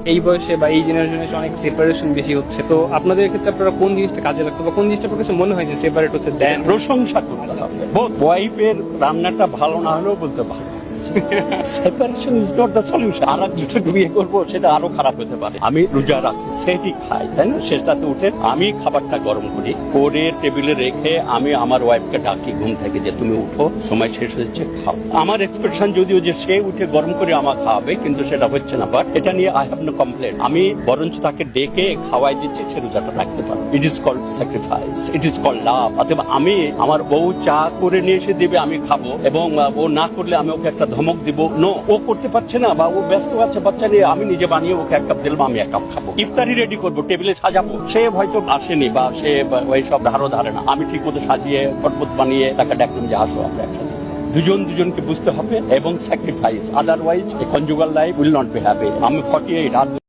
এই বয়সে বা এই জেনারেশনে অনেক সেপারেশন বেশি হচ্ছে, তো আপনাদের ক্ষেত্রে আপনারা কোন জিনিসটা কাজে লাগতো বা কোন জিনিসটা আপনার কাছে মনে হয় যে সেপারেট হতে দেন? প্রশংসা করতে হবে। বোধ ওয়াইফের রান্নাটা ভালো না হলেও বলতে ভালো। Separation is not the solution. আর একজনটা বিয়ে করবো সেটা আরো খারাপ হতে পারে। আমি রোজা রাখি, সেটি খাই, তাই না? শেষটাতে উঠে আমি খাবারটা গরম করি, করে টেবিলে রেখে আমি আমার ওয়াইফকে ডাকি ঘুম থেকে যে তুমি উঠো, সময় শেষ হয়েছে, খাও। আমার এক্সপেকশন যদিও যে সে উঠে গরম করে আমার খাওয়াবে, কিন্তু সেটা হচ্ছে না। বাট এটা নিয়ে আই হ্যাভ নো কমপ্লেন। আমি বরঞ্চ তাকে ডেকে খাওয়াই দিচ্ছি, সে রোজাটা রাখতে পারে। It is called sacrifice, it is called love. অথবা আমি আমার বউ চা করে নিয়ে এসে দেবে, আমি খাবো, এবং ও না করলে আমি ওকে একটা ধমক দিব। নো, ও করতে পারছে না বা ও ব্যস্ত আছে বাচ্চা নিয়ে, আমি নিজে বানিয়ে ওকে এক কাপ দিলাম, আমি এক কাপ খাবো। ইফতারি রেডি করবো, টেবিলে সাজাবো, সে হয়তো আসেনি বা সে ওই সব ধারে না, আমি ঠিক মতো সাজিয়ে শরবত বানিয়ে তাকে ডাকলাম যে আসো আমরা একসাথে। দুজনকে বুঝতে হবে এবং sacrifice, otherwise A conjugal life will not be happy. আমি 48